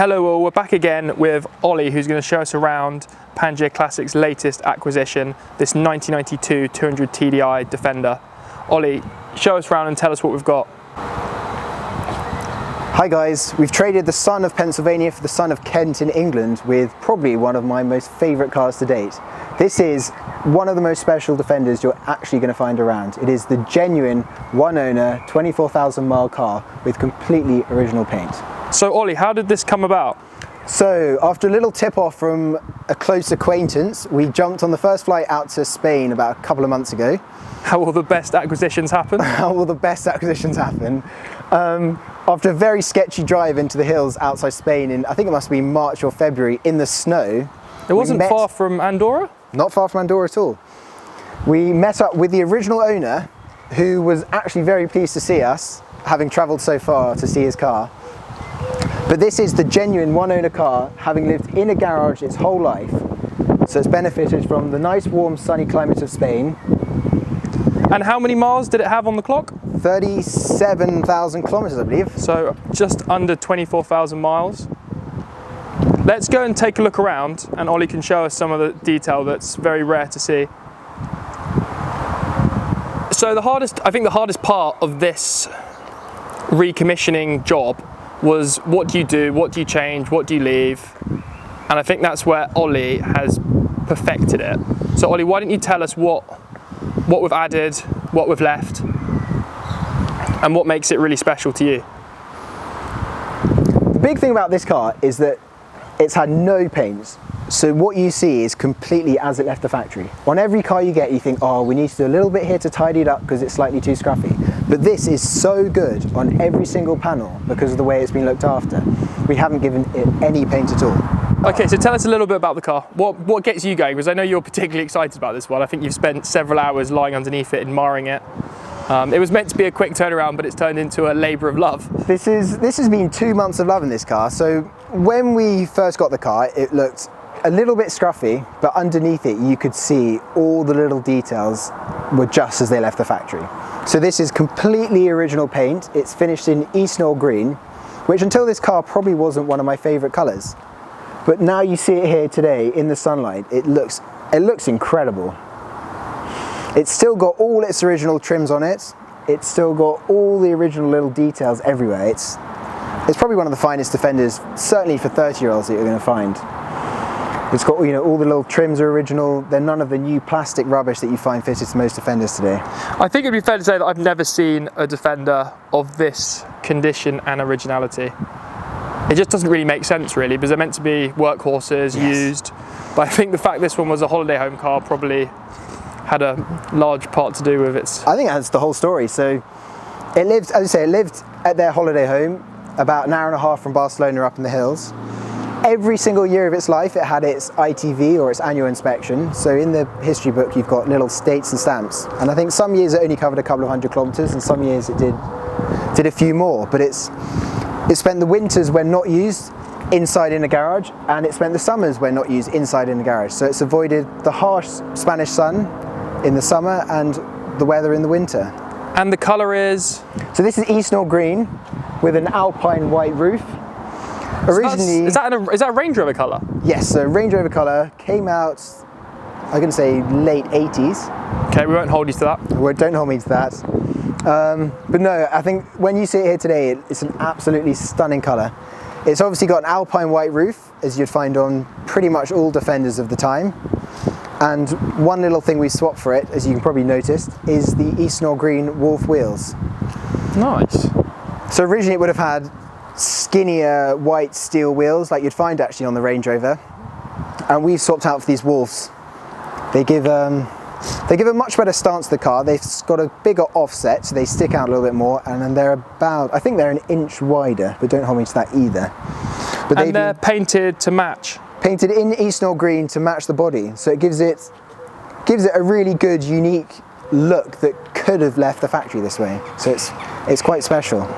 Hello all, we're back again with Ollie, who's going to show us around Pangaea Classic's latest acquisition, this 1992 200 TDI Defender. Ollie, show us around and tell us what we've got. Hi guys, we've traded the son of Pennsylvania for the son of Kent in England with probably one of my most favourite cars to date. This is one of the most special Defenders you're actually going to find around. It is the genuine one owner, 24,000 mile car with completely original paint. So Ollie, how did this come about? So after a little tip off from a close acquaintance, we jumped on the first flight out to Spain about a couple of months ago. How will the best acquisitions happen? How will the best acquisitions happen? After a very sketchy drive into the hills outside Spain in, I think it must be March or February, in the snow. It wasn't far from Andorra? Not far from Andorra at all. We met up with the original owner, who was actually very pleased to see us, having travelled so far to see his car. But this is the genuine one owner car, having lived in a garage its whole life. So it's benefited from the nice warm sunny climate of Spain. And how many miles did it have on the clock? 37,000 kilometers, I believe. So just under 24,000 miles. Let's go and take a look around, and Ollie can show us some of the detail that's very rare to see. So I think the hardest part of this recommissioning job was, what do you do, what do you change, what do you leave? And I think that's where Ollie has perfected it. So Ollie, why don't you tell us what we've added, what we've left, and what makes it really special to you? The big thing about this car is that it's had no paints. So what you see is completely as it left the factory. On every car you get, you think, oh, we need to do a little bit here to tidy it up because it's slightly too scruffy. But this is so good on every single panel because of the way it's been looked after. We haven't given it any paint at all. Okay, so tell us a little bit about the car. What gets you going? Because I know you're particularly excited about this one. I think you've spent several hours lying underneath it, admiring it. It was meant to be a quick turnaround, but it's turned into a labour of love. This has been 2 months of love in this car. So when we first got the car, it looked a little bit scruffy, but underneath it you could see all the little details were just as they left the factory. So this is completely original paint. It's finished in Eastnor Green, which until this car probably wasn't one of my favourite colours. But now you see it here today in the sunlight, it looks incredible. It's still got all its original trims on it. It's still got all the original little details everywhere. It's probably one of the finest Defenders, certainly for 30-year-olds, that you're going to find. It's got, you know, all the little trims are original. They're none of the new plastic rubbish that you find fitted to most Defenders today. I think it'd be fair to say that I've never seen a Defender of this condition and originality. It just doesn't really make sense, really, because they're meant to be workhorses, yes, used. But I think the fact this one was a holiday home car probably had a large part to do with its... I think that's the whole story. So it lived, as I say, it lived at their holiday home about an hour and a half from Barcelona up in the hills. Every single year of its life it had its ITV, or its annual inspection. So in the history book you've got little dates and stamps. And I think some years it only covered a couple of 100 kilometres and some years it did a few more. But it spent the winters when not used inside in a garage, and it spent the summers when not used inside in a garage. So it's avoided the harsh Spanish sun in the summer and the weather in the winter. And the colour is? So this is Eastnor Green with an alpine white roof. Originally, is that a Range Rover colour? Yes, so Range Rover colour came out, I'm going to say late 80s. Okay, we won't hold you to that. Don't hold me to that. But no, I think when you see it here today, it's an absolutely stunning colour. It's obviously got an alpine white roof, as you'd find on pretty much all Defenders of the time. And one little thing we swapped for it, as you can probably notice, is the Eastnor Green Wolf wheels. Nice. So originally it would have had skinnier white steel wheels like you'd find actually on the Range Rover, and we've swapped out for these Wolves. They give a much better stance to the car. They've got a bigger offset, so they stick out a little bit more, and then they're about, I think they're an inch wider, but don't hold me to that either. But and they're painted to match? Painted in Eastnor Green to match the body, so it gives it a really good, unique look that could have left the factory this way. So it's quite special.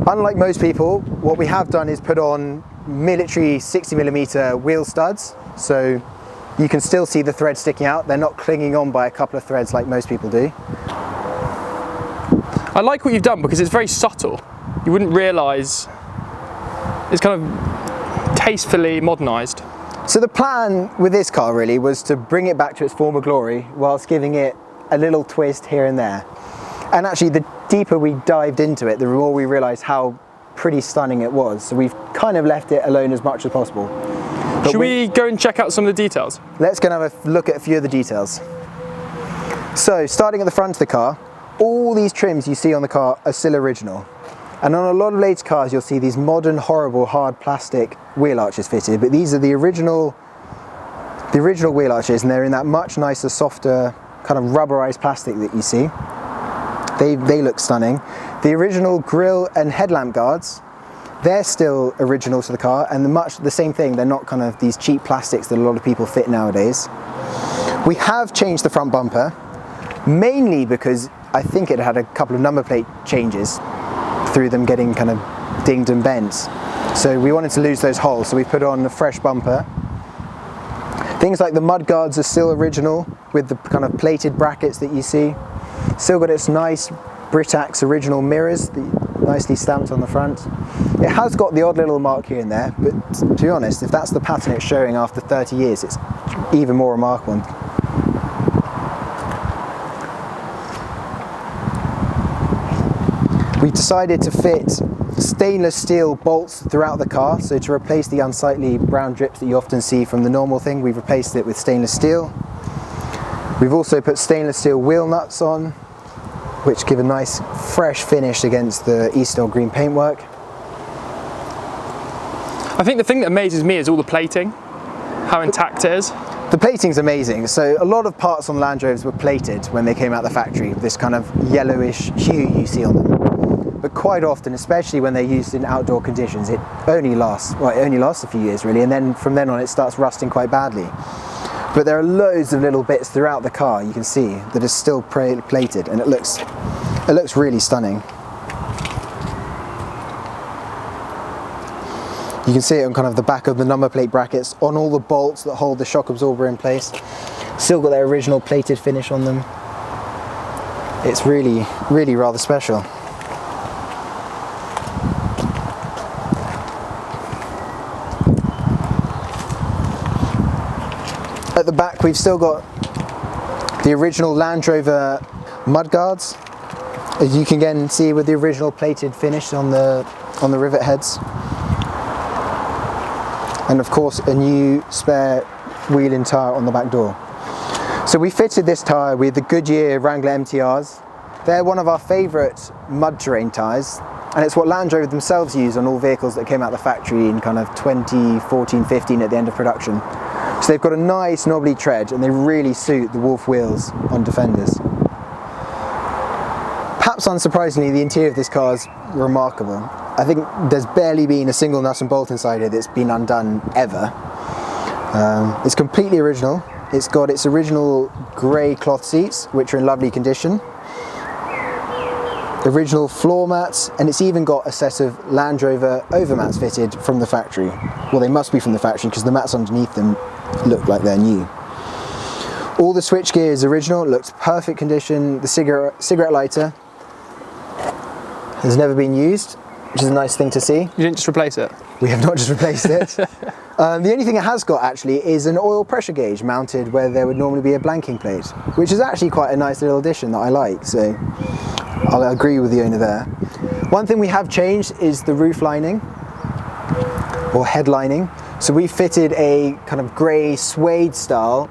Unlike most people, what we have done is put on military 60mm wheel studs, so you can still see the threads sticking out. They're not clinging on by a couple of threads like most people do. I like what you've done because it's very subtle. You wouldn't realise, it's kind of tastefully modernised. So the plan with this car really was to bring it back to its former glory whilst giving it a little twist here and there. And actually the deeper we dived into it, the more we realised how pretty stunning it was. So we've kind of left it alone as much as possible. But Should we go and check out some of the details? Let's go and have a look at a few of the details. So starting at the front of the car, all these trims you see on the car are still original. And on a lot of later cars you'll see these modern, horrible, hard plastic wheel arches fitted, but these are the original wheel arches, and they're in that much nicer, softer, kind of rubberized plastic that you see. They look stunning. The original grille and headlamp guards, they're still original to the car, and much the same thing. They're not kind of these cheap plastics that a lot of people fit nowadays. We have changed the front bumper, mainly because I think it had a couple of number plate changes through them getting kind of dinged and bent. So we wanted to lose those holes, so we put on a fresh bumper. Things like the mud guards are still original with the kind of plated brackets that you see. Still got its nice Britax original mirrors, nicely stamped on the front. It has got the odd little mark here and there, but to be honest, if that's the pattern it's showing after 30 years, it's even more remarkable. We decided to fit stainless steel bolts throughout the car, so to replace the unsightly brown drips that you often see from the normal thing, we've replaced it with stainless steel. We've also put stainless steel wheel nuts on, which give a nice fresh finish against the Eastnor Green paintwork. I think the thing that amazes me is all the plating, how intact it is. The plating's amazing. So a lot of parts on Land Rovers were plated when they came out the factory, this kind of yellowish hue you see on them. But quite often, especially when they're used in outdoor conditions, it only lasts a few years really, and then from then on it starts rusting quite badly. But there are loads of little bits throughout the car you can see that are still plated, and it looks really stunning. You can see it on kind of the back of the number plate brackets, on all the bolts that hold the shock absorber in place. Still got their original plated finish on them. It's really, really rather special. At the back we've still got the original Land Rover mudguards, as you can again see with the original plated finish on the rivet heads, and of course a new spare wheel and tyre on the back door. So we fitted this tyre with the Goodyear Wrangler MTRs. They're one of our favourite mud terrain tyres, and it's what Land Rover themselves use on all vehicles that came out of the factory in kind of 2014-15 at the end of production. So they've got a nice knobbly tread, and they really suit the Wolf wheels on Defenders. Perhaps unsurprisingly, the interior of this car is remarkable. I think there's barely been a single nut and bolt inside here that's been undone ever. It's completely original. It's got its original grey cloth seats, which are in lovely condition. Original floor mats, and it's even got a set of Land Rover overmats fitted from the factory. Well, they must be from the factory because the mats underneath them look like they're new. All the switchgear is original, it looks perfect condition. The cigarette lighter has never been used, which is a nice thing to see. You didn't just replace it? We have not just replaced it. The only thing it has got actually is an oil pressure gauge mounted where there would normally be a blanking plate, which is actually quite a nice little addition that I like, so I'll agree with the owner there. One thing we have changed is the roof lining, or head lining. So we fitted a kind of grey suede style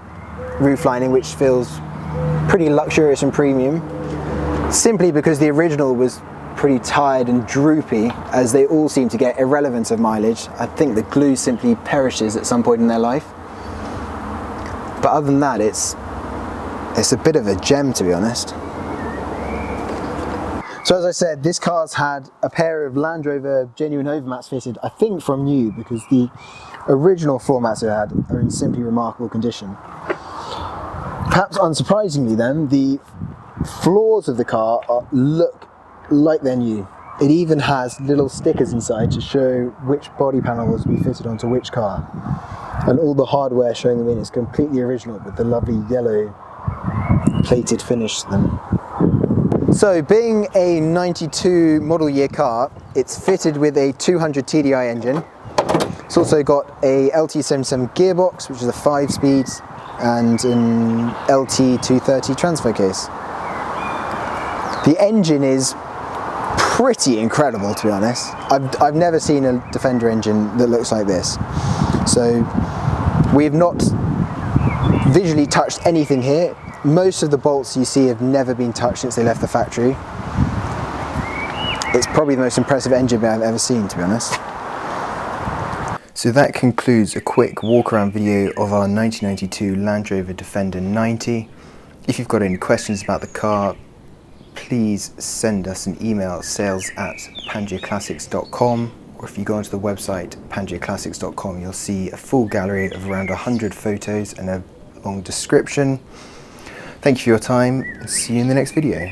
roof lining, which feels pretty luxurious and premium, simply because the original was pretty tired and droopy, as they all seem to get irrelevant of mileage. I think the glue simply perishes at some point in their life. But other than that, it's a bit of a gem, to be honest. So as I said, this car's had a pair of Land Rover genuine overmats fitted, I think from new, because the original floor mats it had are in simply remarkable condition. Perhaps unsurprisingly then, the floors of the car look like they're new. It even has little stickers inside to show which body panels we fitted onto which car. And all the hardware showing them in is completely original with the lovely yellow plated finish to them. So being a 92 model year car, it's fitted with a 200 TDI engine. It's also got a LT77 gearbox, which is a 5-speed, and an LT230 transfer case. The engine is pretty incredible, to be honest. I've never seen a Defender engine that looks like this. So we have not visually touched anything here. Most of the bolts you see have never been touched since they left the factory. It's probably the most impressive engine bay I've ever seen, to be honest. So that concludes a quick walk around video of our 1992 Land Rover Defender 90. If you've got any questions about the car, please send us an email, sales@pangaeaclassics.com, or if you go onto the website pangaeaclassics.com, you'll see a full gallery of around 100 photos and a long description. Thank you for your time, and see you in the next video.